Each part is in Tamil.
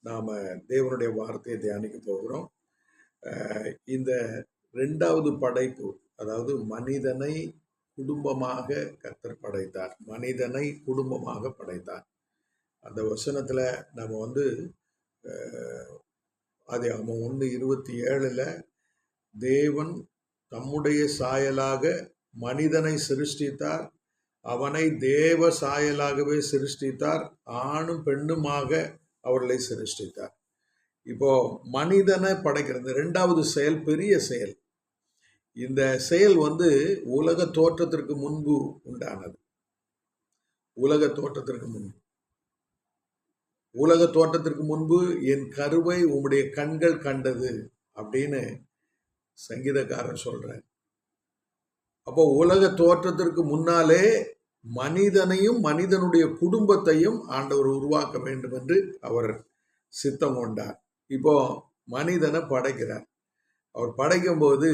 நாம் தேவனுடைய வார்த்தையை தியானிக்க போகிறோம். இந்த 2வது படைப்பு, அதாவது மனிதனை குடும்பமாக கர்த்தர் படைத்தார். மனிதனை குடும்பமாக படைத்தார். அந்த வசனத்தில் நம்ம ஆதியாகமம் 1:27 தேவன் தம்முடைய சாயலாக மனிதனை சிருஷ்டித்தார், அவனை தேவ சாயலாகவே சிருஷ்டித்தார், ஆணும் பெண்ணுமாக அவர்களை சிருஷ்டித்தார். இப்போ மனிதனை படைக்கிறது 2வது செயல் பெரிய செயல். இந்த செயல் உலக தோற்றத்திற்கு முன்பு உண்டானது. உலக தோற்றத்திற்கு முன்பு என் கருவை உம்முடைய கண்கள் கண்டது அப்படின்னு சங்கீதக்காரன் சொல்றார். அப்போ உலக தோற்றத்திற்கு முன்னாலே மனிதனையும் மனிதனுடைய குடும்பத்தையும் ஆண்டவர் உருவாக்க வேண்டும் என்று அவர் சித்தம் கொண்டார். இப்போ மனிதனை படைக்கிறார். அவர் படைக்கும்போது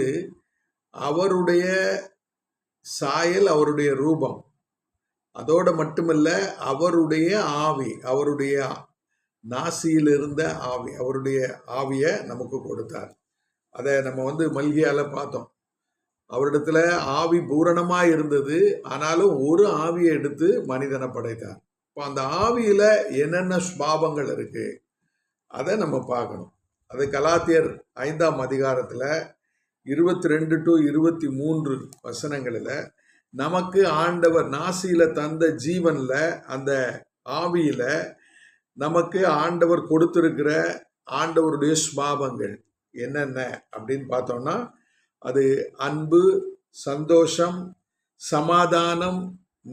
அவருடைய சாயல், அவருடைய ரூபம், அதோடு மட்டுமல்ல அவருடைய ஆவி, அவருடைய நாசியில் இருந்த ஆவி, அவருடைய ஆவியை நமக்கு கொடுத்தார். அதை நம்ம மல்கியால பார்த்தோம். அவரிடத்துல ஆவி பூரணமாக இருந்தது, ஆனாலும் ஒரு ஆவியை எடுத்து மனிதனை படைத்தார். இப்போ அந்த ஆவியில் என்னென்ன சுபாவங்கள் இருக்கு அதை நம்ம பார்க்கணும். அது கலாத்தியர் 5ஆம் அதிகாரத்தில் 22-23 வசனங்களில் நமக்கு ஆண்டவர் நாசியில் தந்த ஜீவனில், அந்த ஆவியில் நமக்கு ஆண்டவர் கொடுத்திருக்கிற ஆண்டவருடைய சுபாவங்கள் என்னென்ன அப்படின்னு பார்த்தோம்னா, அது அன்பு, சந்தோஷம், சமாதானம்,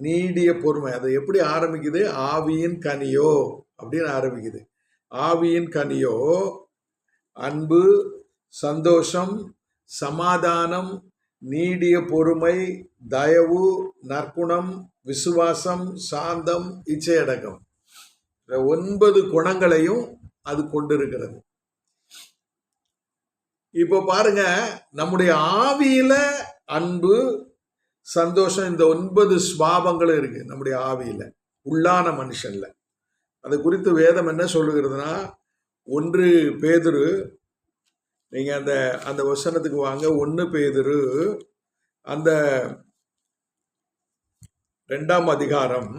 நீடிய பொறுமை. அது எப்படி ஆரம்பிக்குது? ஆவியின் கனியோ அப்படின்னு ஆரம்பிக்குது. ஆவியின் கனியோ அன்பு, சந்தோஷம், சமாதானம், நீடிய பொறுமை, தயவு, நற்குணம், விசுவாசம், சாந்தம், இச்சையடக்கம். 9 குணங்களையும் அது கொண்டிருக்கிறது. இப்போ பாருங்க, நம்முடைய ஆவியில அன்பு, சந்தோஷம், இந்த 9 சுபாவங்களும் இருக்கு நம்முடைய ஆவியில, உள்ளான மனுஷன்ல. அது குறித்து வேதம் என்ன சொல்லுகிறதுனா, 1 பேதுரு, நீங்க அந்த வசனத்துக்கு வாங்க. 1 பேதுரு அந்த 2ஆம் அதிகாரம்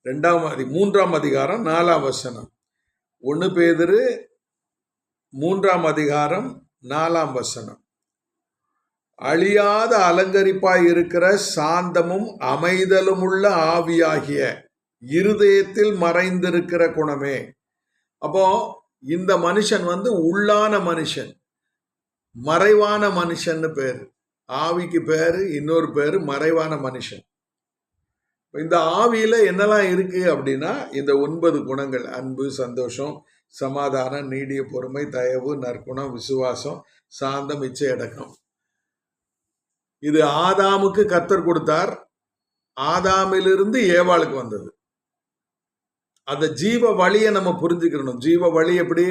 3ஆம் அதிகாரம் 4ஆம் வசனம். 1 பேதுரு 3ஆம் அதிகாரம் 4ஆம் வசனம். அழியாத அலங்கரிப்பாய் இருக்கிற சாந்தமும் அமைதலும் உள்ள ஆவியாகிய இருதயத்தில் மறைந்திருக்கிற குணமே. அப்போ இந்த மனுஷன் உள்ளான மனுஷன், மறைவான மனுஷன்னு பேரு. ஆவிக்கு பேரு, இன்னொரு பேரு மறைவான மனுஷன். இந்த ஆவியில என்னெல்லாம் இருக்கு அப்படின்னா, இந்த 9 குணங்கள்: அன்பு, சந்தோஷம், சமாதானம், நீடிய பொறுமை, தயவு, நற்குணம், விசுவாசம், சாந்தம், இச்சையடக்கம். இது ஆதாமுக்கு கர்த்தர் கொடுத்தார். ஆதாமிலிருந்து ஏவாளுக்கு வந்தது. அந்த ஜீவ வழியை நம்ம புரிஞ்சுக்கணும். ஜீவ வழி எப்படி?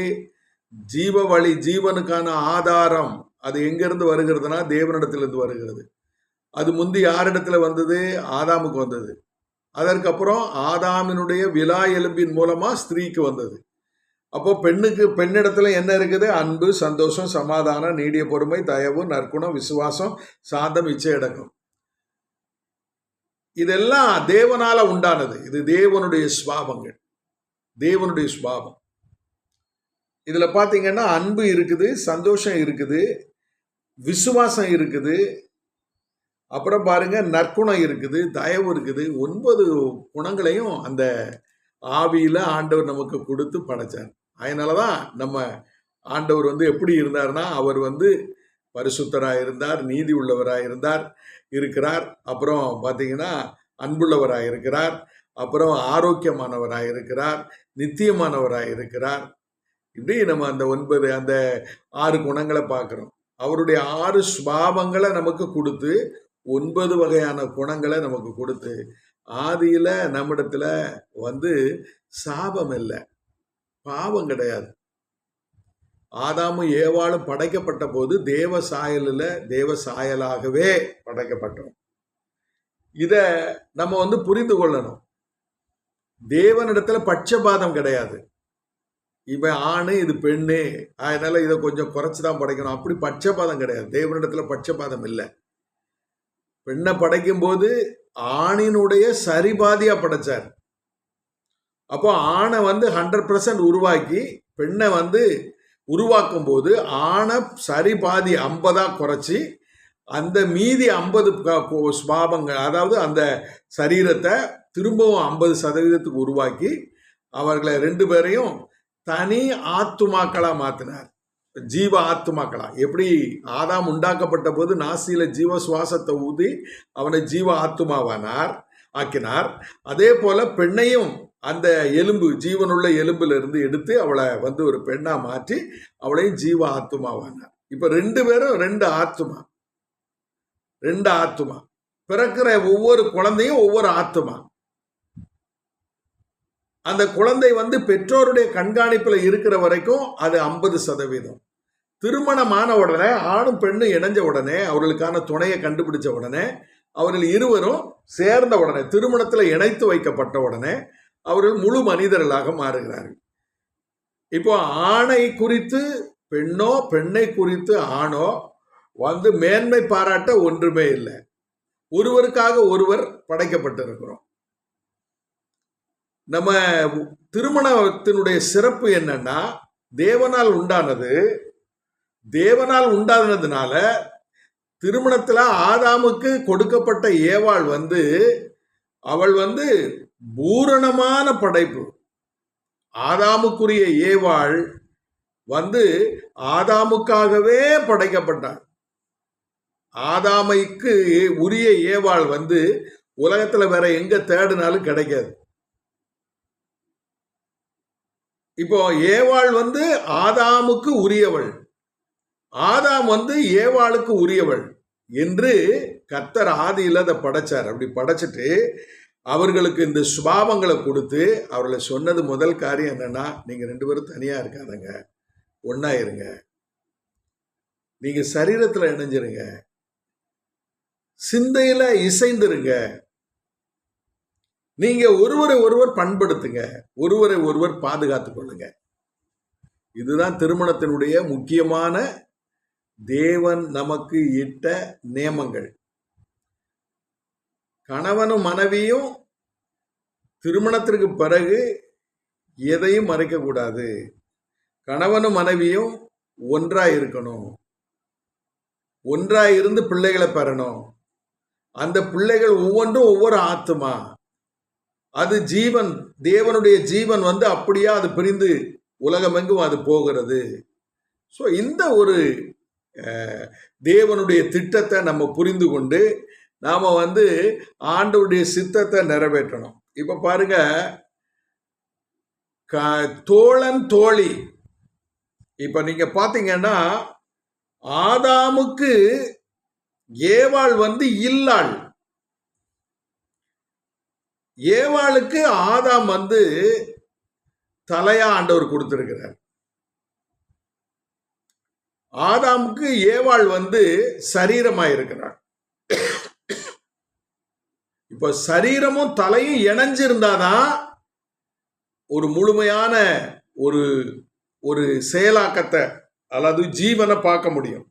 ஜீவ வழி, ஜீவனுக்கான ஆதாரம் அது எங்கிருந்து வருகிறதுனா தேவனிடத்திலிருந்து வருகிறது. அது முந்தி யாரிடத்துல வந்தது? ஆதாமுக்கு வந்தது. அதற்கப்புறம் ஆதாமினுடைய விலா எலும்பின் மூலமா ஸ்திரீக்கு வந்தது. அப்போ பெண்ணிடத்துல என்ன இருக்குது? அன்பு, சந்தோஷம், சமாதானம், நீடிய பொறுமை, தயவு, நற்குணம், விசுவாசம், சாந்தம், இச்சையடக்கம். இதெல்லாம் தேவனால உண்டானது. இது தேவனுடைய சுபாவங்கள், தேவனுடைய சுபாவம். இதுல பாத்தீங்கன்னா அன்பு இருக்குது, சந்தோஷம் இருக்குது, விசுவாசம் இருக்குது, அப்புறம் பாருங்க நற்குணம் இருக்குது, தயவு இருக்குது. 9 குணங்களையும் அந்த ஆவியில ஆண்டவர் நமக்கு கொடுத்து படைச்சார். அதனாலதான் நம்ம ஆண்டவர் எப்படி இருந்தார்னா, அவர் பரிசுத்தராக இருந்தார், நீதி உள்ளவராக இருக்கிறார். அப்புறம் பார்த்தீங்கன்னா அன்புள்ளவராக இருக்கிறார், அப்புறம் ஆரோக்கியமானவராக இருக்கிறார், நித்தியமானவராக இருக்கிறார். இப்படி நம்ம அந்த 6 குணங்களை பார்க்குறோம். அவருடைய 6 சுபாவங்களை நமக்கு கொடுத்து 9 வகையான குணங்களை நமக்கு கொடுத்து, ஆதியில நம்மிடத்துல சாபம் இல்லை, பாவம் கிடையாது. ஆதாமும் ஏவாளும் படைக்கப்பட்ட போது தேவ சாயலாகவே படைக்கப்பட்டோம். இத நம்ம புரிந்து கொள்ளணும். தேவனிடத்துல பட்சபாதம் கிடையாது. இவன் ஆணு இது பெண்ணு, அதனால இதை கொஞ்சம் குறைச்சுதான் படைக்கணும். அப்படி பட்சபாதம் கிடையாது. தேவனிடத்துல பட்சபாதம் இல்லை. பெண்ணை படைக்கும் போது ஆணினுடைய சரிபாதியா படைச்சார். அப்போ ஆணை 100% உருவாக்கி பெண்ணை உருவாக்கும் போது ஆணை சரிபாதி 50 குறைச்சி அந்த மீதி 50 சுபாவங்கள், அதாவது அந்த சரீரத்தை திரும்பவும் 50% உருவாக்கி அவர்களை 2 பேரையும் தனி ஆத்துமாக்களா மாத்தினார். ஜீவ ஆத்துமாக்களா. எப்படி ஆதாம் உண்டாக்கப்பட்ட போது நாசியில ஜீவ சுவாசத்தை ஊதி அவனை ஜீவ ஆக்கினார். அதே போல பெண்ணையும் அந்த எலும்பு, ஜீவனுள்ள எலும்புல இருந்து எடுத்து அவளை ஒரு பெண்ணா மாற்றி அவளையும் ஜீவ ஆத்துமாவானார். இப்ப 2 பேரும் 2 ஆத்துமா. பிறக்கிற ஒவ்வொரு குழந்தையும் ஒவ்வொரு ஆத்துமா. அந்த குழந்தை பெற்றோருடைய கண்காணிப்புல இருக்கிற வரைக்கும் அது 50%. திருமணமான உடனே ஆணும் பெண்ணும் இணைஞ்ச உடனே, அவர்களுக்கான துணையை கண்டுபிடிச்ச உடனே, அவர்கள் இருவரும் சேர்ந்த உடனே, திருமணத்துல இணைத்து வைக்கப்பட்ட உடனே அவர்கள் முழு மனிதர்களாக மாறுகிறார்கள். இப்போ ஆணை குறித்து பெண்ணோ, பெண்ணை குறித்து ஆணோ மேன்மை பாராட்ட ஒன்றுமே இல்லை. ஒருவருக்காக ஒருவர் படைக்கப்பட்டிருக்கிறோம். நம்ம திருமணத்தினுடைய சிறப்பு என்னன்னா, தேவனால் உண்டானதுனால திருமணத்துல ஆதாமுக்கு கொடுக்கப்பட்ட ஏவாள் அவள் பூரணமான படைப்பு. ஆதாமுக்குரிய ஏவாள் ஆதாமுக்காகவே படைக்கப்பட்டாள். ஆதாமைக்கு உரிய ஏவாள் உலகத்துல வேற எங்க தேடினாலும் கிடைக்காது. இப்போ ஏவாள் ஆதாமுக்கு உரியவள், ஆதாம் ஏவாளுக்கு உரியவள் என்று கர்த்தர் ஆதியில அதை படைச்சார். அப்படி படைச்சிட்டு அவர்களுக்கு இந்த சுபாவங்களை கொடுத்து அவர்களை சொன்னது முதல் காரியம் என்னன்னா, நீங்க 2 பேரும் தனியா இருக்காதங்க, ஒன்னா இருங்க, நீங்க சரீரத்துல இணைஞ்சிருங்க, சிந்தையில இசைந்துருங்க, நீங்க ஒருவரை ஒருவர் பண்படுத்துங்க, ஒருவரை ஒருவர் பாதுகாத்துக் கொள்ளுங்க. இதுதான் திருமணத்தினுடைய முக்கியமான தேவன் நமக்கு இட்ட நியமங்கள். கணவனும் மனைவியும் திருமணத்திற்கு பிறகு எதையும் மறைக்க கூடாது. கணவனும் மனைவியும் ஒன்றாய் இருக்கணும், ஒன்றாய் இருந்து பிள்ளைகளை பெறணும். அந்த பிள்ளைகள் ஒவ்வொன்றும் ஒவ்வொரு ஆத்துமா, அது ஜீவன், தேவனுடைய ஜீவன் அப்படியா அது பிரிந்து உலகமெங்கும் அது போகிறது. ஸோ இந்த ஒரு தேவனுடைய திட்டத்தை நம்ம புரிந்து கொண்டு நாம ஆண்டவருடைய சித்தத்தை நிறைவேற்றணும். இப்ப பாருங்க, தோழன் தோழி. இப்ப நீங்க பாத்தீங்கன்னா, ஆதாமுக்கு ஏவாள் இல்லாள், ஏவாளுக்கு ஆதாம் தலையா ஆண்டவர் கொடுத்திருக்கிறார். ஆதாமுக்கு ஏவாள் சரீரமா இருக்கிறார். இப்ப சரீரமும் தலையும் இணைஞ்சிருந்தாதான் ஒரு முழுமையான ஒரு செயலாக்கத்தை, அதாவது ஜீவனை பார்க்க முடியும்.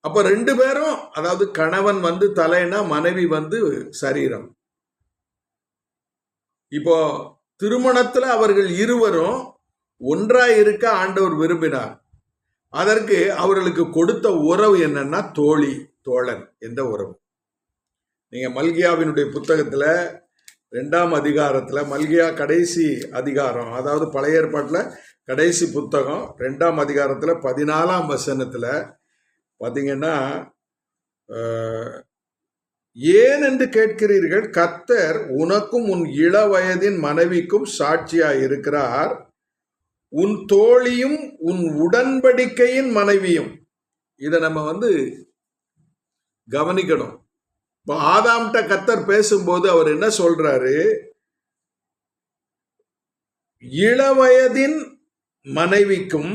அப்ப 2 பேரும், அதாவது கணவன் தலைனா மனைவி சரீரம். இப்போ திருமணத்துல அவர்கள் இருவரும் ஒன்றாய் இருக்க ஆண்டவர் விரும்பினார். அதற்கு அவர்களுக்கு கொடுத்த உறவு என்னன்னா, தோழி தோழன் என்ற உறவு. நீங்க மல்கியாவினுடைய புத்தகத்துல 2ஆம் அதிகாரத்துல, மல்கியா கடைசி அதிகாரம், அதாவது பழைய ஏற்பாட்டுல கடைசி புத்தகம் 2ஆம் அதிகாரத்துல 14ஆம் வசனத்துல பாத்தீங்கன்னா, ஏன் என்று கேட்கிறீர்கள், கர்த்தர் உனக்கும் உன் இளவயதின் மனைவிக்கும் சாட்சியாய் இருக்கிறார், உன் தோழியும் உன் உடன்படிக்கையின் மனைவியும். இதை நம்ம கவனிக்கணும். இப்போ ஆதாம்கிட்ட கர்த்தர் பேசும்போது அவர் என்ன சொல்றாரு, இளவயதின் மனைவிக்கும்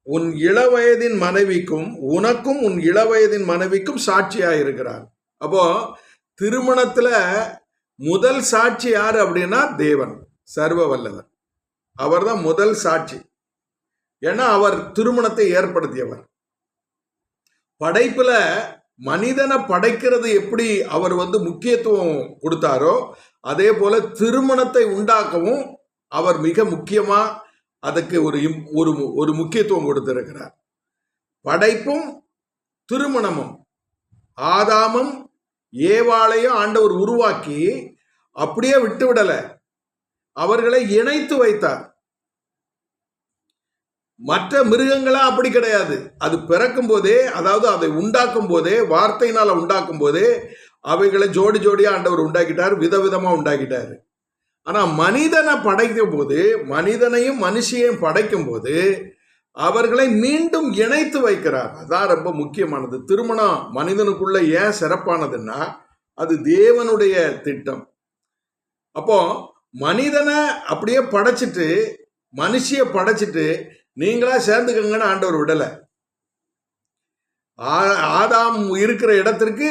உன் இளவயதின் மனைவிக்கும், உனக்கும் உன் இளவயதின் மனைவிக்கும் சாட்சியாக இருக்கிறார். அப்போ திருமணத்துல முதல் சாட்சி யாரு அப்படின்னா, தேவன் சர்வ வல்லவர். அவர் தான் முதல் சாட்சி. ஏன்னா அவர் திருமணத்தை ஏற்படுத்தியவர். படைப்புல மனிதனை படைக்கிறது எப்படி அவர் முக்கியத்துவம் கொடுத்தாரோ அதே போல திருமணத்தை உண்டாக்கவும் அவர் மிக முக்கியமா அதுக்கு ஒரு முக்கியத்துவம் கொடுத்திருக்கிறார். படைப்பும் திருமணமும், ஆதாமும் ஏவாளையும் ஆண்டவர் உருவாக்கி அப்படியே விட்டு விடல, அவர்களை இணைத்து வைத்தார். மற்ற மிருகங்களா அப்படி கிடையாது. அது பிறக்கும் போதே, அதாவது அதை உண்டாக்கும் போதே, வார்த்தையினால உண்டாக்கும் போதே அவைகளை ஜோடி ஜோடியா ஆண்டவர் உண்டாக்கிட்டார், விதவிதமா உண்டாக்கிட்டார். ஆனா மனிதனை படைக்கும் போது, மனிதனையும் மனுஷியையும் படைக்கும் போது அவர்களை மீண்டும் இணைத்து வைக்கிறார். அதான் ரொம்ப முக்கியமானது. திருமணம் மனிதனுக்குள்ள ஏன் சிறப்பானதுன்னா அது தேவனுடைய திட்டம். அப்போ மனிதனை அப்படியே படைச்சிட்டு, மனுஷிய படைச்சிட்டு நீங்களா சேர்ந்துக்கங்கன்னு ஆண்டவர் விடலை. ஆதாம் இருக்கிற இடத்திற்கு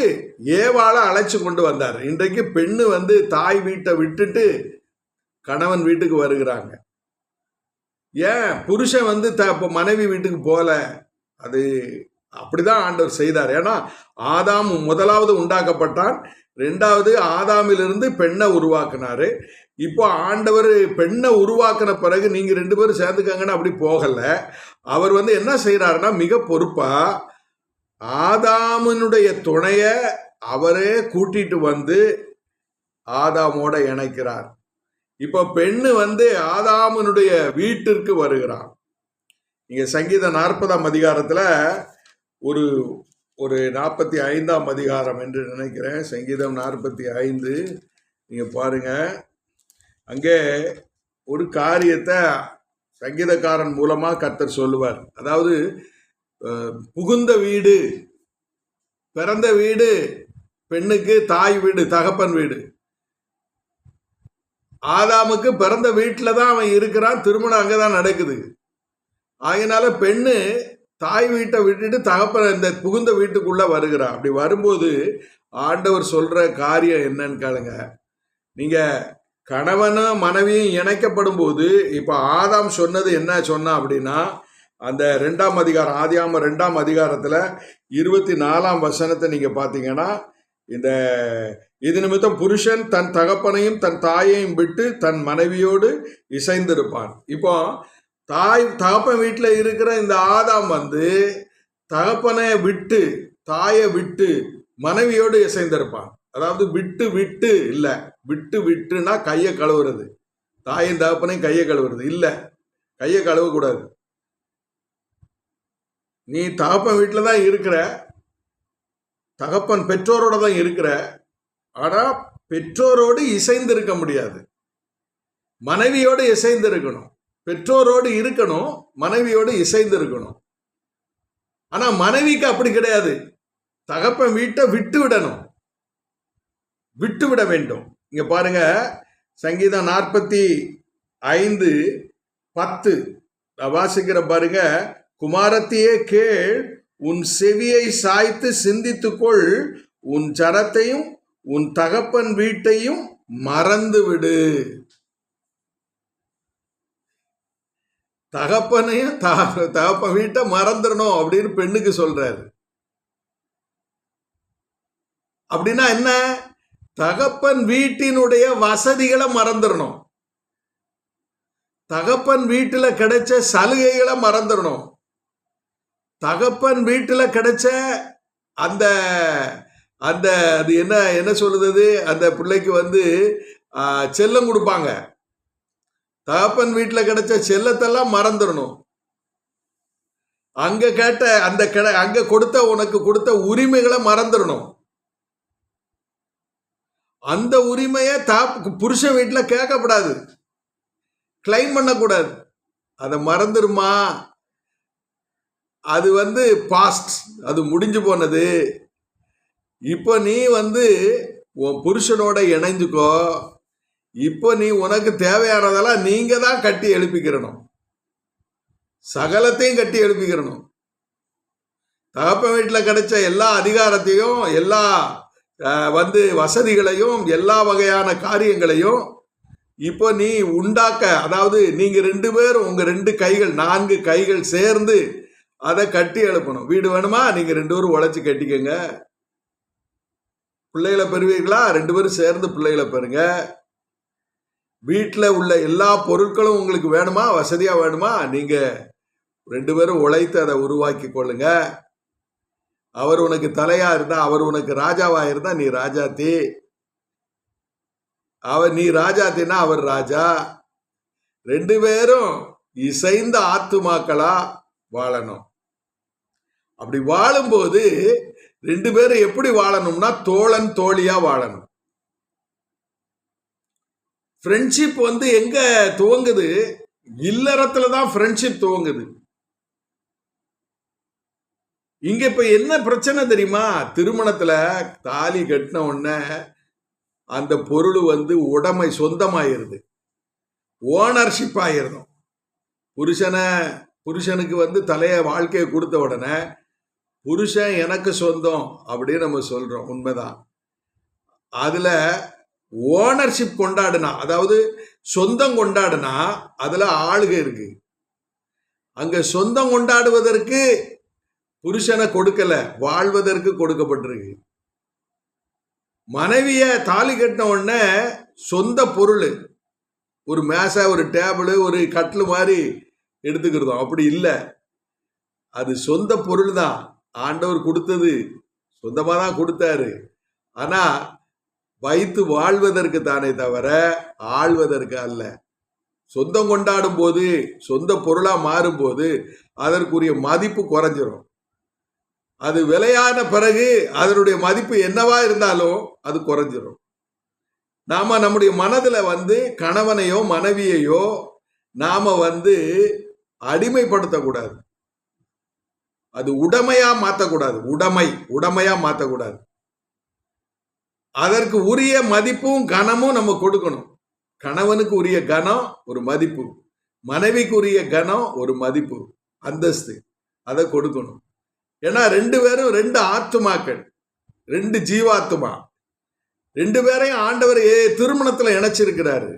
ஏவாளை அழைச்சு கொண்டு வந்தார். இன்றைக்கு பெண்ணு தாய் வீட்டை விட்டுட்டு கணவன் வீட்டுக்கு வருகிறாங்க. ஏன் புருஷன் மனைவி வீட்டுக்கு போல? அது அப்படிதான் ஆண்டவர் செய்தார். ஏன்னா ஆதாம் முதலாவது உண்டாக்கப்பட்டான், ரெண்டாவது ஆதாமிலிருந்து பெண்ணை உருவாக்குனாரு. இப்போ ஆண்டவர் பெண்ணை உருவாக்கின பிறகு நீங்க 2 பேரும் சேர்ந்துக்கங்கன்னு அப்படி போகல. அவர் என்ன செய்யறாருன்னா மிக பொறுப்பா ஆதாமினுடைய துணைய அவரே கூட்டிட்டு ஆதாமோட இணைக்கிறார். இப்போ பெண்ணு ஆதாமினுடைய வீட்டிற்கு வருகிறான். நீங்க சங்கீதம் 40ஆம் அதிகாரத்துல ஒரு 45ஆம் அதிகாரம் என்று நினைக்கிறேன். சங்கீதம் 45 நீங்க பாருங்க. அங்கே ஒரு காரியத்தை சங்கீதக்காரன் மூலமா கர்த்தர் சொல்லுவார். அதாவது புகுந்த வீடு, பிறந்த வீடு பெண்ணுக்கு தாய் வீடு, தகப்பன் வீடு. ஆதாமுக்கு பிறந்த வீட்டில் தான் அவன் இருக்கிறான், திருமணம் அங்கதான் நடக்குது. அதனால பெண்ணு தாய் வீட்டை விட்டுட்டு தகப்பன் இந்த புகுந்த வீட்டுக்குள்ள வருகிறான். அப்படி வரும்போது ஆண்டவர் சொல்ற காரியம் என்னன்னு கேளுங்க. நீங்க கணவனும் மனைவியும் இணைக்கப்படும் போது, இப்ப ஆதாம் சொன்னது என்ன சொன்னா அப்படின்னா, அந்த 2ஆம் அதிகாரம், ஆதியாகமம் 2ஆம் அதிகாரத்துல 24ஆம் வசனத்தை நீங்க பாத்தீங்கன்னா, இது நிமித்தம் புருஷன் தன் தகப்பனையும் தன் தாயையும் விட்டு தன் மனைவியோடு இசைந்திருப்பான். இப்போ தகப்பன் வீட்டுல இருக்கிற இந்த ஆதாம் தகப்பனை விட்டு தாயை விட்டு மனைவியோடு இசைந்திருப்பான். அதாவது விட்டு விட்டு இல்ல, விட்டு விட்டுனா கையை கழுவுறது, தாயின் தகப்பனையும் கையை கழுவுறது இல்ல. கையை கழுவ கூடாது. நீ தகப்பன் வீட்டுல தான் இருக்கிற, தகப்பன் பெற்றோரோட தான் இருக்கிற, ஆனா பெற்றோரோடு இசைந்து இருக்க முடியாது. மனைவியோடு இசைந்து இருக்கணும். பெற்றோரோடு இருக்கணும், மனைவியோடு இசைந்து இருக்கணும். ஆனா மனைவிக்கு அப்படி கிடையாது. தகப்பன் வீட்டை விட்டு விடணும், விட்டு விட வேண்டும். இங்க பாருங்க, சங்கீதம் 45:10 வாசிக்கிற பாருங்க. குமாரத்தியே கேள், உன் செவியை சாய்த்து சிந்தித்துக்கொள், உன் ஜனத்தையும் உன் தகப்பன் வீட்டையும் மறந்து விடு. தகப்பனையும் தகப்பன் வீட்டை மறந்துடணும் அப்படின்னு பெண்ணுக்கு சொல்றாரு. அப்படின்னா என்ன? தகப்பன் வீட்டினுடைய வசதிகளை மறந்துடணும், தகப்பன் வீட்டுல கிடைச்ச சலுகைகளை மறந்துடணும், தகப்பன் வீட்டுல கிடைச்ச அந்த அந்த அது என்ன சொல்லுது, அந்த பிள்ளைக்கு செல்லம் கொடுப்பாங்க. தகப்பன் வீட்டுல கிடைச்ச செல்லத்தெல்லாம் மறந்துடணும். அங்க கேட்ட அங்க உனக்கு கொடுத்த உரிமைகளை மறந்துடணும். அந்த உரிமையை புருஷன் வீட்டுல கேட்கக்கூடாது, கிளைம் பண்ணக்கூடாது. அதை மறந்துருமா? அது பாஸ்ட், அது முடிஞ்சு போனது. இப்போ நீ உன் புருஷனோட இணைஞ்சுக்கோ. இப்போ நீ உனக்கு தேவையானதெல்லாம் நீங்க தான் கட்டி எழுப்பிக்கிறணும், சகலத்தையும் கட்டி எழுப்பிக்கிறணும். தகப்பன் வீட்டில் கிடைச்ச எல்லா அதிகாரத்தையும், எல்லா வசதிகளையும், எல்லா வகையான காரியங்களையும் இப்போ நீ உண்டாக்க, அதாவது நீங்க 2 பேரும் உங்க 2 கைகள் 4 கைகள் சேர்ந்து அதை கட்டி எழுப்பணும். வீடு வேணுமா, நீங்க 2 பேரும் உழைச்சு கட்டிக்கங்க. பிள்ளைகளை பெறுவீர்களா, 2 பேரும் சேர்ந்து பிள்ளைகளை பெறுங்க. வீட்டில் உள்ள எல்லா பொருட்களும் உங்களுக்கு வேணுமா, வசதியா வேணுமா, நீங்க 2 பேரும் உழைத்து அதை உருவாக்கி கொள்ளுங்க. அவர் உனக்கு தலையா இருந்தா, அவர் உனக்கு ராஜாவா இருந்தா நீ ராஜாத்தி, நீ ராஜாத்தினா அவர் ராஜா. 2 பேரும் இசைந்த ஆத்துமாக்களா வாழணும். அப்படி வாழும்போது 2 பேரும் எப்படி வாழணும்னா தோழன் தோழியா வாழணும். ஃப்ரெண்ட்ஷிப் எங்க துவங்குது? இல்லறத்துல தான் ஃப்ரெண்ட்ஷிப் துவங்குது. இங்க இப்ப என்ன பிரச்சனை தெரியுமா? திருமணத்துல தாலி கட்டின உடனே அந்த பொருள் உடைமை சொந்தமாயிருது, ஓனர்ஷிப் ஆயிருந்தோம். புருஷனுக்கு தலைய வாழ்க்கையை கொடுத்த உடனே புருஷன் எனக்கு சொந்தம் அப்படின்னு நம்ம சொல்றோம், உண்மைதான். அதுல ஓனர்ஷிப் கொண்டாடுனா, அதாவது சொந்தம் கொண்டாடுனா அதுல ஆளுகை இருக்கு. அங்க சொந்தம் கொண்டாடுவதற்கு புருஷனை கொடுக்கல, வாழ்வதற்கு கொடுக்கப்பட்டிருக்கு. மனைவிய தாலி கட்டின உடனே சொந்த பொருள், ஒரு மேசை, ஒரு டேபிள், ஒரு கட்டில் மாதிரி எடுத்துக்கிறதும். அப்படி இல்லை, அது சொந்த பொருள் தான். ஆண்டவர் கொடுத்தது சொந்தமாக தான் கொடுத்தாரு. ஆனா வைத்து வாழ்வதற்கு தானே தவிர ஆள்வதற்கு அல்ல. சொந்தம் கொண்டாடும் போது, சொந்த பொருளா மாறும் போது அதற்குரிய மதிப்பு குறைஞ்சிரும். அது விலையான பிறகு அதனுடைய மதிப்பு என்னவா இருந்தாலும் அது குறைஞ்சிரும். நாம நம்முடைய மனதுல கணவனையோ மனைவியையோ நாம அடிமைப்படுத்தக்கூடாது. அது உடைமையா மாற்றக்கூடாது. உடைமையா மாற்றக்கூடாது. அதற்கு உரிய மதிப்பும் கனமும் நம்ம கொடுக்கணும். கணவனுக்கு உரிய கனம் ஒரு மதிப்பு, மனைவிக்கு உரிய கனம் ஒரு மதிப்பு, அந்தஸ்து, அதை கொடுக்கணும். ஏன்னா 2 பேரும் 2 ஆத்துமாக்கள், 2 ஜீவாத்துமா. 2 பேரையும் ஆண்டவர் திருமணத்துல இணைச்சிருக்கிறாரு.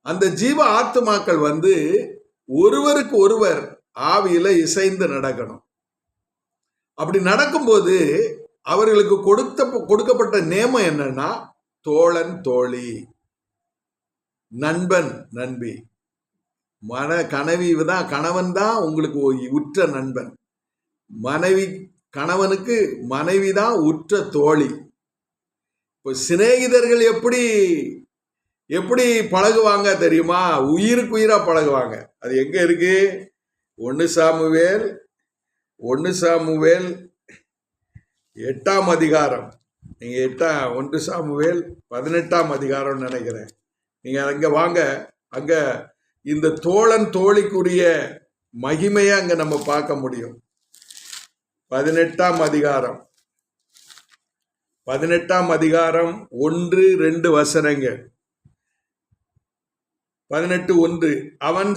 அந்த ஜீவ ஆத்துமாக்கள் ஒருவருக்கு ஒருவர் ஆவியில இசைந்து நடக்கணும். அப்படி நடக்கும்போது அவர்களுக்கு கொடுக்கப்பட்ட நேமம் என்னன்னா தோழன் தோழி, நண்பன் நண்பி. கணவன் தான் உங்களுக்கு உற்ற நண்பன், கணவனுக்கு மனைவி தான் உற்ற தோழி. இப்போ சிநேகிதர்கள் எப்படி பழகுவாங்க தெரியுமா? உயிருக்கு உயிரா பழகுவாங்க. அது எங்க இருக்கு? 1 சாமுவேல் 8ஆம் அதிகாரம். நீங்க 1 சாமுவேல் 18ஆம் அதிகாரம் நினைக்கிறேன். நீங்க அங்க வாங்க. அங்க இந்த தோழன் தோழிக்குரிய மகிமையை அங்க நம்ம பார்க்க முடியும். 18ஆம் அதிகாரம் 1-2 வசனங்கள். 18:1. அவன்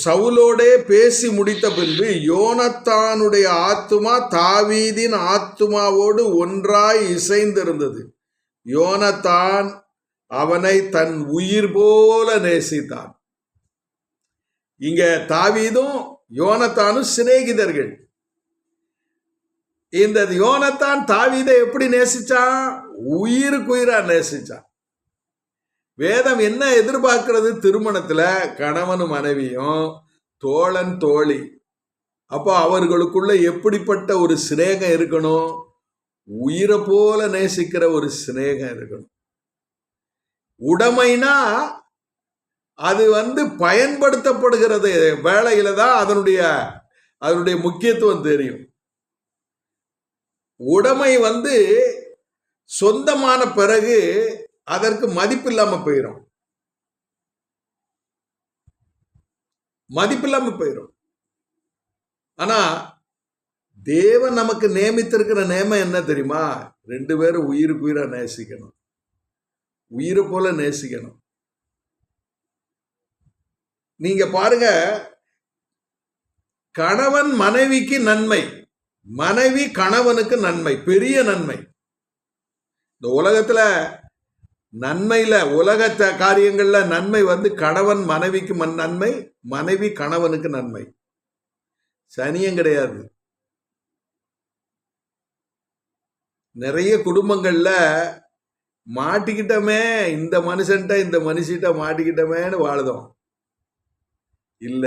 சவுலோடே பேசி முடித்த பின்பு யோனத்தானுடைய ஆத்துமா தாவீதின் ஆத்துமாவோடு ஒன்றாய் இசைந்திருந்தது. யோனத்தான் அவனை தன் உயிர் போல நேசித்தான். இங்க தாவீதும் யோனத்தானும் சிநேகிதர்கள். இந்த யோனத்தான் தாவீதை எப்படி நேசிச்சான்? உயிருக்கு உயிரா நேசிச்சான். வேதம் என்ன எதிர்பார்க்கிறது? திருமணத்துல கணவனும் மனைவியும் தோழன் தோழி. அப்போ அவர்களுக்குள்ள எப்படிப்பட்ட ஒரு சிநேகம் இருக்கணும்? உயிரை போல நேசிக்கிற ஒரு சிநேகம் இருக்கணும். உடைமைனா அது பயன்படுத்தப்படுகிறது வேளையில தான் அதனுடைய முக்கியத்துவம் தெரியும். உடைமை சொந்தமான பிறகு அதற்கு மதிப்பு இல்லாம போயிடும். ஆனா தேவன் நமக்கு நியமித்திருக்கிற நேமம் என்ன தெரியுமா? 2 பேரும் உயிருக்கு உயிரா நேசிக்கணும், உயிரை போல நேசிக்கணும். நீங்க பாருங்க, கணவன் மனைவிக்கு நன்மை, மனைவி கணவனுக்கு நன்மை, பெரிய நன்மை. இந்த உலகத்துல நன்மையில உலக காரியங்கள்ல நன்மை வந்து கணவன் மனைவிக்கு நன்மை, மனைவி கணவனுக்கு நன்மை. சனியும் கிடையாது. நிறைய குடும்பங்கள்ல மாட்டிக்கிட்டமே, இந்த மனுஷன்ட்ட இந்த மனுஷிட்ட மாட்டிக்கிட்டமேன்னு வாழுதோம். இல்ல,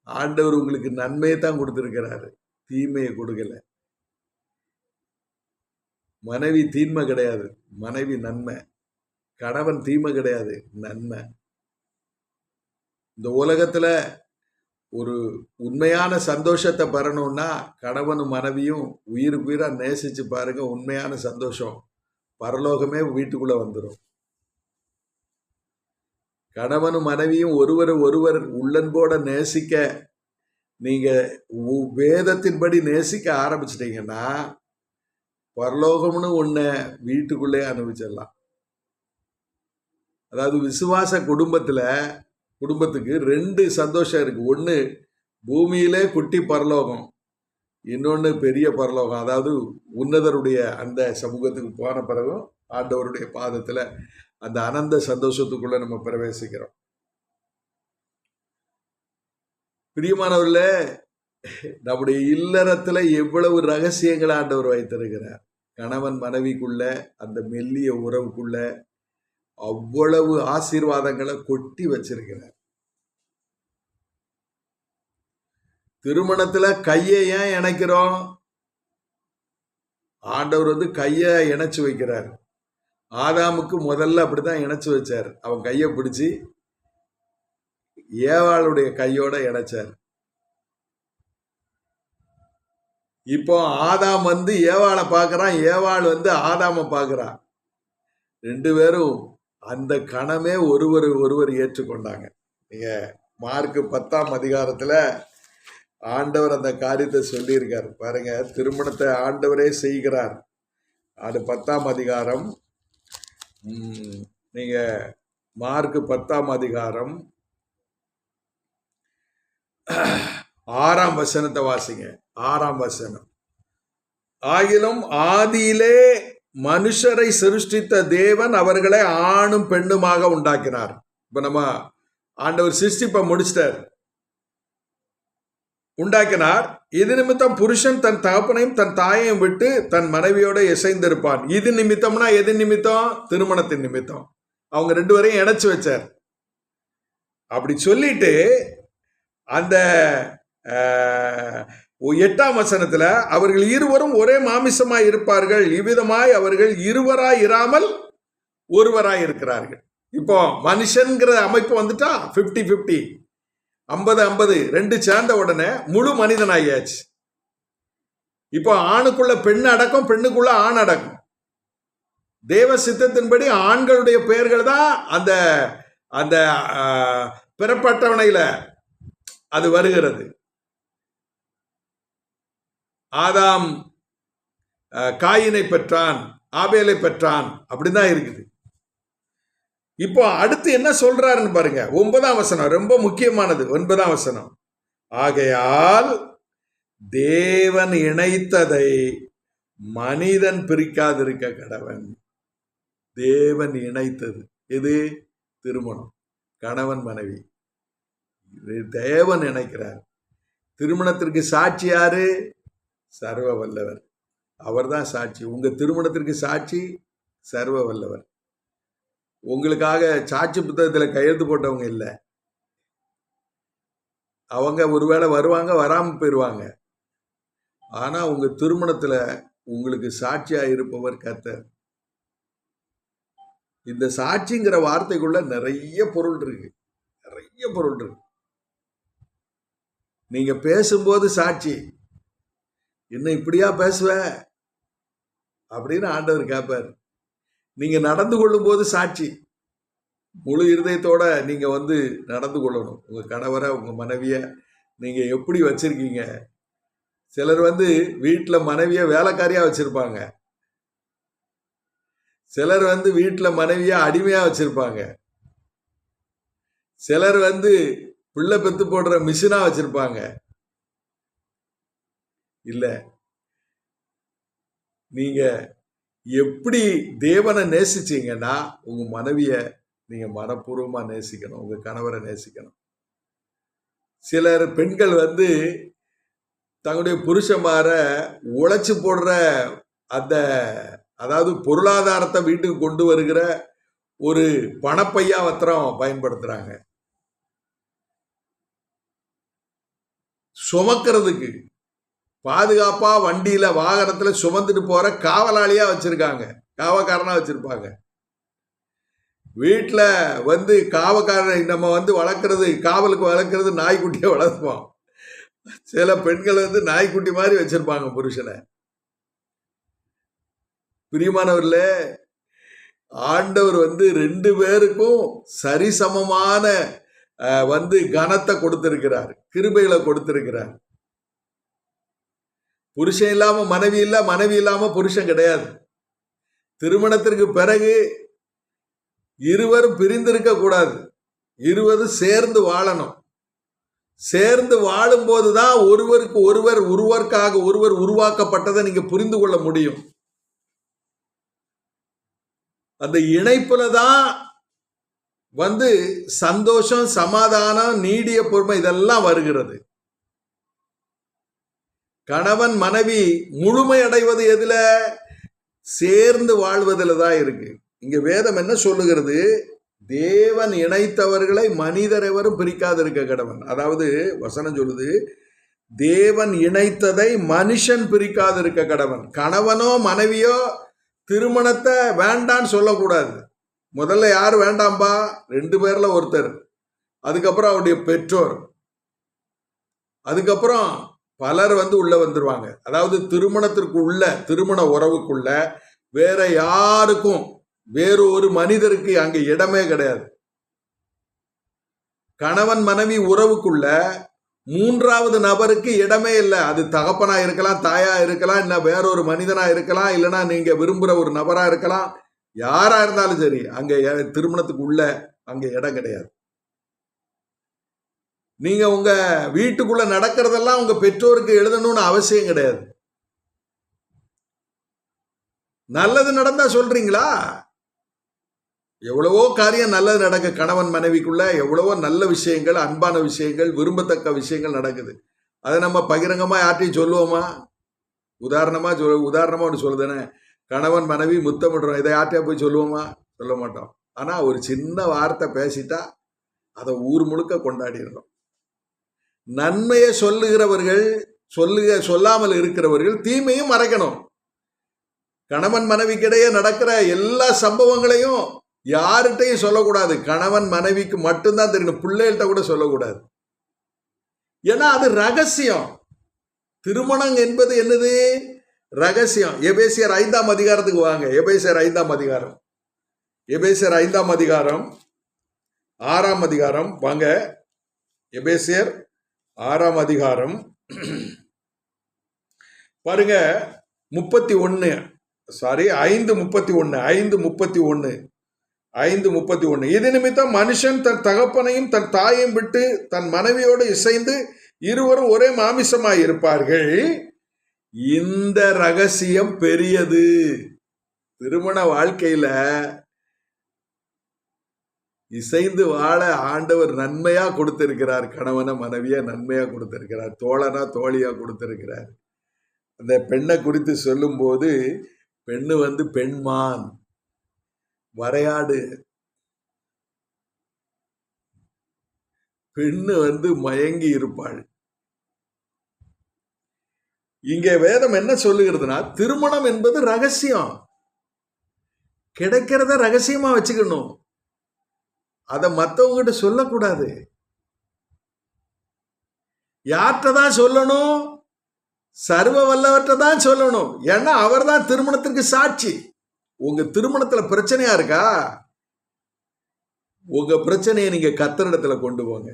ஆண்டவர் உங்களுக்கு நன்மையை தான் கொடுத்திருக்கிறாரு, தீமையை கொடுக்கல. மனைவி தீமை கிடையாது, மனைவி நன்மை. கணவன் தீமை கிடையாது, நன்மை. இந்த உலகத்துல ஒரு உண்மையான சந்தோஷத்தை பெறணும்னா கணவனும் மனைவியும் உயிருக்கு உயிரா நேசிச்சு பாருங்க. உண்மையான சந்தோஷம் பரலோகமே வீட்டுக்குள்ள வந்துடும். கணவனும் மனைவியும் ஒருவர் உள்ளன்போட நேசிக்க, நீங்க வேதத்தின்படி நேசிக்க ஆரம்பிச்சிட்டீங்கன்னா பரலோகம்னு ஒன்ன வீட்டுக்குள்ளே அனுபவிச்சிடலாம். அதாவது விசுவாச குடும்பத்துக்கு 2 சந்தோஷம் இருக்கு. ஒன்று பூமியிலே குட்டி பரலோகம், இன்னொன்று பெரிய பரலோகம். அதாவது உன்னதருடைய அந்த சமூகத்துக்கு போன பிறகும் ஆண்டவருடைய பாதத்துல அந்த அனந்த சந்தோஷத்துக்குள்ள நம்ம பிரவேசிக்கிறோம். பிரியமானவர்களே, நம்முடைய இல்லறத்துல எவ்வளவு ரகசியங்களை ஆண்டவர் வைத்திருக்கிறார். கணவன் மனைவிக்குள்ள அந்த மெல்லிய உறவுக்குள்ள அவ்வளவு ஆசீர்வாதங்களை கொட்டி வச்சிருக்கிறார். திருமணத்துல கையை ஏன் இணைக்கிறோம்? ஆண்டவர் வந்து கையை இணைச்சு வைக்கிறார். ஆதாமுக்கு முதல்ல அப்படித்தான் இணைச்சு வச்சார். அவன் கையை பிடிச்சி ஏவாளுடைய கையோட இணைச்சார். இப்போ ஆதாம் வந்து ஏவாளை பார்க்கறான், ஏவாள் வந்து ஆதாம பார்க்கறான். 2 பேரும் அந்த கணமே ஒருவர் ஏற்றுக்கொண்டாங்க. நீங்க மார்க் 10ஆம் அதிகாரத்துல ஆண்டவர் அந்த காரியத்தை சொல்லியிருக்கார் பாருங்க. திருமணத்தை ஆண்டவரே செய்கிறார். அது 10ஆம் அதிகாரம். நீங்க மார்க் 10ஆம் அதிகாரம் 6ஆம் வசனத்தை வாசிங்க. 6ஆம் வசனம். ஆகிலும் ஆதியிலே மனுஷரை சிருஷ்டித்த தேவன் அவர்களை ஆணும் பெண்ணுமாக உண்டாக்கினார். இப்ப நம்ம ஆண்டவர் சிருஷ்டிப்ப முடிச்சிட்டார், உண்டாக்கினார். இது நிமித்தம் புருஷன் தன் தகப்பனையும் தன் தாயையும் விட்டு தன் மனைவியோட இசைந்திருப்பான். இது நிமித்தம்னா எது நிமித்தம்? திருமணத்தின் நிமித்தம். அவங்க 2 பேரையும் இணைச்சு வச்சார். அப்படி சொல்லிட்டு அந்த 8ஆம் வசனத்துல அவர்கள் இருவரும் ஒரே மாமிசமாய் இருப்பார்கள், இவ்விதமாய் அவர்கள் இருவராய் இராமல் ஒருவராய் இருக்கிறார்கள். இப்போ மனுஷன்கிற அமைப்பு வந்துட்டா 50-50, 50-50 2 சேர்ந்த உடனே முழு மனிதனாகியாச்சு. இப்போ ஆணுக்குள்ள பெண் அடக்கம், பெண்ணுக்குள்ள ஆண் அடக்கம். தேவ சித்தத்தின்படி ஆண்களுடைய பெயர்கள் தான் அந்த அந்த பிறப்பட்டவனையில அது வருகிறது. ஆதாம் காயினை பெற்றான், ஆபேலை பெற்றான், அப்படிதான் இருக்குது. இப்போ அடுத்து என்ன சொல்றாருன்னு பாருங்க. 9ஆம் வசனம் ரொம்ப முக்கியமானது. 9ஆம் வசனம். ஆகையால் தேவன் இணைத்ததை மனிதன் பிரிக்காதிருக்க கடவன். தேவன் இணைத்தது எது? திருமணம், கணவன் மனைவி. தேவன் இணைக்கிறார். திருமணத்திற்கு சாட்சி யாரு? சர்வ வல்லவர். அவர் தான் சாட்சி. உங்க திருமணத்திற்கு சாட்சி சர்வ வல்லவர். உங்களுக்காக சாட்சி புத்தகத்தில் கையெழுத்து போட்டவங்க இல்லை. அவங்க ஒருவேளை வருவாங்க, வராம போயிடுவாங்க. ஆனா உங்க திருமணத்துல உங்களுக்கு சாட்சியா இருப்பவர் கர்த்தர். இந்த சாட்சிங்கிற வார்த்தைக்குள்ள நிறைய பொருள் இருக்கு, நிறைய பொருள் இருக்கு. நீங்க பேசும்போது சாட்சி. என்ன இப்படியா பேசுவ அப்படின்னு ஆண்டவர் கேட்பார். நீங்க நடந்து கொள்ளும் போது சாட்சி. முழு இருதயத்தோட நீங்க வந்து நடந்து கொள்ளணும். உங்க கணவரை, உங்க மனைவிய நீங்க எப்படி வச்சிருக்கீங்க? சிலர் வந்து வீட்டுல மனைவிய வேலைக்காரியா வச்சிருப்பாங்க, சிலர் வந்து வீட்டுல மனைவியா அடிமையா வச்சிருப்பாங்க, சிலர் வந்து பிள்ளை பெத்து போடுற மிஷினா வச்சிருப்பாங்க. இல்ல, நீங்க எப்படி தேவனை நேசிச்சீங்கன்னா உங்க மனைவிய நீங்க மனப்பூர்வமா நேசிக்கணும், உங்க கணவரை நேசிக்கணும். சிலர் பெண்கள் வந்து தங்களுடைய புருஷமார உழைச்சு போடுற அந்த, அதாவது பொருளாதாரத்தை வீட்டுக்கு கொண்டு வருகிற ஒரு பணப்பையா வத்திரம் பயன்படுத்துறாங்க. சுமக்கிறதுக்கு பாதுகாப்பா வண்டியில வாகனத்துல சுமந்துட்டு போற காவலாளியா வச்சிருக்காங்க, காவக்காரனா வச்சிருப்பாங்க. வீட்டுல வந்து காவக்காரன் நம்ம வந்து வளர்க்கறது, காவலுக்கு வளர்க்கறது நாய்க்குட்டியை வளர்ப்போம். சில பெண்கள் வந்து நாய்க்குட்டி மாதிரி வச்சிருப்பாங்க புருஷனை. பிரியமானவர்கள, ஆண்டவர் வந்து 2 பேருக்கும் சரிசமமான வந்து கனத்தை கொடுத்திருக்கிறார், கிருபைகளை கொடுத்திருக்கிறார். புருஷன் இல்லாம மனைவி இல்ல, மனைவி இல்லாம புருஷன் கிடையாது. திருமணத்திற்கு பிறகு இருவரும் பிரிந்திருக்க கூடாது, இருவரும் சேர்ந்து வாழணும். சேர்ந்து வாழும் போதுதான் ஒருவருக்கு ஒருவர், ஒருவருக்காக ஒருவர் உருவாக்கப்பட்டதை நீங்க புரிந்து கொள்ள முடியும். அந்த இணைப்புல தான் வந்து சந்தோஷம், சமாதானம், நீடிய பொறுமை இதெல்லாம் வருகிறது. கணவன் மனைவி முழுமை அடைவது எதுல? சேர்ந்து வாழ்வதில் தான் இருக்கு. இங்க வேதம் என்ன சொல்லுகிறது? தேவன் இணைத்தவர்களை மனிதர் எவரும் பிரிக்காதிருக்க கடவன். அதாவது வசனம் சொல்லுது, தேவன் இணைத்ததை மனுஷன் பிரிக்காதிருக்க கடவன். கணவனோ மனைவியோ திருமணத்தை வேண்டான்னு சொல்லக்கூடாது. முதல்ல யார் வேண்டாம்பா? 2 பேர்ல ஒருத்தர், அதுக்கப்புறம் அவருடைய பெற்றோர், அதுக்கப்புறம் பலர் வந்து உள்ள வந்துருவாங்க. அதாவது திருமணத்திற்கு உள்ள, திருமண உறவுக்குள்ள வேற யாருக்கும், வேறு ஒரு மனிதருக்கு அங்க இடமே கிடையாது. கணவன் மனைவி உறவுக்குள்ள 3வது நபருக்கு இடமே இல்லை. அது தகப்பனா இருக்கலாம், தாயா இருக்கலாம், இல்ல வேறொரு மனிதனா இருக்கலாம், இல்லைன்னா நீங்க விரும்புற ஒரு நபரா இருக்கலாம். யாரா இருந்தாலும் சரி, அங்க திருமணத்துக்கு உள்ள அங்க இடம் கிடையாது. நீங்க உங்க வீட்டுக்குள்ள நடக்கிறதெல்லாம் உங்க பெற்றோருக்கு எழுதணும்னு அவசியம் கிடையாது. நல்லது நடந்தா சொல்றீங்களா? எவ்வளவோ காரியம் நல்லது நடக்க, கணவன் மனைவிக்குள்ள எவ்வளவோ நல்ல விஷயங்கள், அன்பான விஷயங்கள், விரும்பத்தக்க விஷயங்கள் நடக்குது. அதை நம்ம பகிரங்கமா யார்ட்டையும் சொல்லுவோமா? உதாரணமா ஒன்று சொல்லுதானே, கணவன் மனைவி முத்தமிடுறோம், இதை யார்ட்டையா போய் சொல்லுவோமா? சொல்ல மாட்டோம். ஆனா ஒரு சின்ன வார்த்தை பேசிட்டா அதை ஊர் முழுக்க கொண்டாடிடுறோம். நன்மையை சொல்லுகிறவர்கள், சொல்லாமல் இருக்கிறவர்கள் தீமையும் மறைக்கணும். கணவன் மனைவிக்கிடையே நடக்கிற எல்லா சம்பவங்களையும் யார்கிட்டையும் சொல்லக்கூடாது. கணவன் மனைவிக்கு மட்டும்தான் தெரியணும், பிள்ளைகள்கிட்ட கூட சொல்லக்கூடாது. ஏன்னா அது ரகசியம். திருமணம் என்பது என்னது? ரகசியம். எபேசியர் 5ஆம் அதிகாரத்துக்கு வாங்க. எபேசியர் 5ஆம் அதிகாரம், எபேசியர் 5ஆம் அதிகாரம் 6ஆம் அதிகாரம் வாங்க. எபேசியர் 6ஆம் அதிகாரம் பாருங்க, 31 5:31. இது நிமித்தம் மனுஷன் தன் தகப்பனையும் தன் தாயையும் விட்டு தன் மனைவியோடு இசைந்து இருவரும் ஒரே மாமிசமாய் இருப்பார்கள். இந்த ரகசியம் பெரியது. திருமண வாழ்க்கையில இசைந்து வாழ ஆண்டவர் நன்மையா கொடுத்திருக்கிறார். கணவனை மனைவியா நன்மையா கொடுத்திருக்கிறார், தோழனா தோழியா கொடுத்திருக்கிறார். அந்த பெண்ணை குறித்து சொல்லும் போது, பெண்ணு வந்து பெண்மான், வரையாடு, பெண்ணு வந்து மயங்கி இருப்பாள். இங்க வேதம் என்ன சொல்லுகிறதுனா, திருமணம் என்பது ரகசியம். கிடைக்கிறத ரகசியமா வச்சுக்கணும், அதை மற்றவங்கிட்ட சொல்லக்கூடாது. யார்கிட்ட தான் சொல்லணும்? சர்வ வல்லவற்றை தான் சொல்லணும். ஏன்னா அவர் தான் திருமணத்திற்கு சாட்சி. உங்க திருமணத்துல பிரச்சனையா இருக்கா? உங்க பிரச்சனையை நீங்க கர்த்தரிடத்துல கொண்டு போங்க.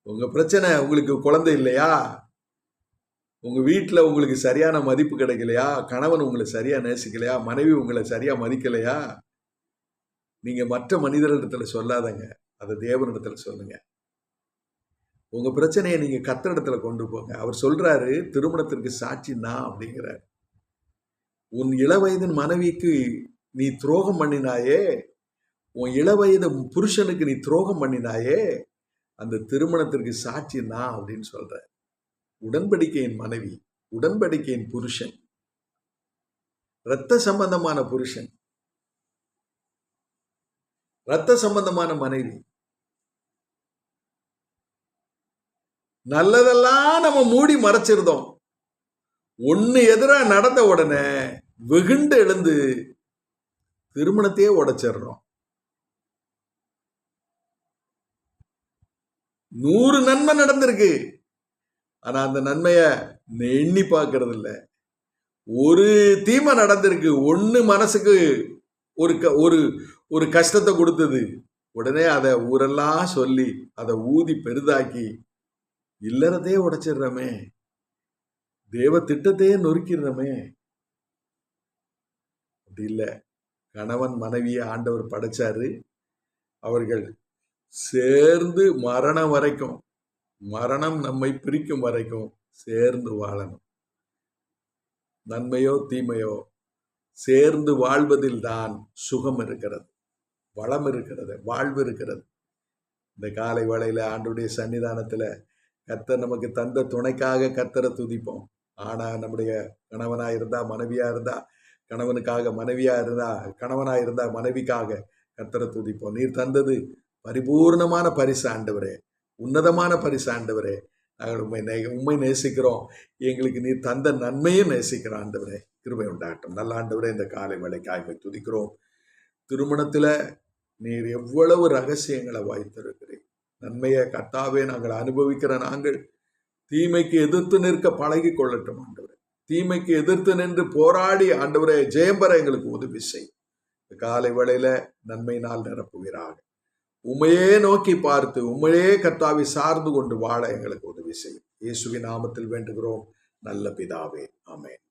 உங்க பிரச்சனை, உங்களுக்கு குழந்தை இல்லையா, உங்க வீட்டுல உங்களுக்கு சரியான மதிப்பு கிடைக்கலையா, கணவன் உங்களை சரியா நேசிக்கலையா, மனைவி உங்களை சரியா மதிக்கலையா, நீங்க மற்ற மனிதர்களிடத்துல சொல்லாதங்க, அதை தேவனிடத்துல சொல்லுங்க. உங்க பிரச்சனையை நீங்க கர்த்தரிடத்துல கொண்டு போங்க. அவர் சொல்றாரு, திருமணத்திற்கு சாட்சி நான் அப்படிங்கிறார். உன் இளவயதின் மனைவிக்கு நீ துரோகம் பண்ணினாயே, உன் இளவயது புருஷனுக்கு நீ துரோகம் பண்ணினாயே, அந்த திருமணத்திற்கு சாட்சி நான் அப்படின்னு சொல்ற. உடன்படிக்கையின் மனைவி, உடன்படிக்கையின் புருஷன், இரத்த சம்பந்தமான புருஷன், இரத்த சம்பந்தமான மனைவி. நல்லதெல்லாம் நம்ம மூடி மறைச்சிருந்தோம். ஒண்ணு எதிரா நடந்த உடனே வெகுண்டு எழுந்து திருமணத்தையே உடைச்சிடுறோம். 100 நன்மை நடந்திருக்கு. ஆனா அந்த நன்மைய எண்ணி பார்க்கறது இல்ல. ஒரு தீமை நடந்திருக்கு. ஒண்ணு மனசுக்கு ஒரு ஒரு கஷ்டத்தை கொடுத்தது. உடனே அதை ஊரெல்லாம் சொல்லி அதை ஊதி பெரிதாக்கி இல்லறதையே உடைச்சிடுறோமே, தேவ திட்டத்தையே நொறுக்கிடுறோமே. அப்படி இல்லை. கணவன் மனைவியை ஆண்டவர் படைச்சாரு. அவர்கள் சேர்ந்து மரணம் வரைக்கும், மரணம் நம்மை பிரிக்கும் வரைக்கும் சேர்ந்து வாழணும். நன்மையோ தீமையோ சேர்ந்து வாழ்வதில் தான் சுகம் இருக்கிறது, வளம் இருக்கிறது, வாழ்வு இருக்கிறது. இந்த காலை வேளையில ஆண்டவருடைய சன்னிதானத்துல கர்த்தர் நமக்கு தந்த துணைக்காக கர்த்தரை துதிப்போம். ஆனா நம்முடைய கணவனா இருந்தா, மனைவியா இருந்தா கணவனுக்காக, மனைவியா இருந்தா கணவனா இருந்தா மனைவிக்காக கர்த்தரை துதிப்போம். நீர் தந்தது பரிபூர்ணமான பரிசு ஆண்டவரே, உன்னதமான பரிசு ஆண்டவரே. நாங்கள் உண்மை நேசிக்கிறோம். எங்களுக்கு நீர் தந்த நன்மையும் நேசிக்கிறோம் ஆண்டவரே. கிருபை உண்டாகட்டும். நல்ல ஆண்டவரே, இந்த காலை வேளைக்காக துதிக்கிறோம். திருமணத்துல நீர் எவ்வளவு ரகசியங்களை வைத்திருக்கிறீர். நன்மையை கர்த்தாவே நாங்கள் அனுபவிக்கிற நாங்கள் தீமைக்கு எதிர்த்து நிற்க பழகி கொள்ளட்டும் ஆண்டவரே. தீமைக்கு எதிர்த்து நின்று போராடி ஆண்டவரே ஜெயம் பெற எங்களுக்கு உதவி செய். காலை வேளையில நன்மையினால் நிரப்புவீராக. உம்மையே நோக்கி பார்த்து உம்மையே கர்த்தாவை சார்ந்து கொண்டு வாழ எங்களுக்கு உதவி செய்யும். இயேசுவின் நாமத்தில் வேண்டுகிறோம் நல்ல பிதாவே, ஆமென்.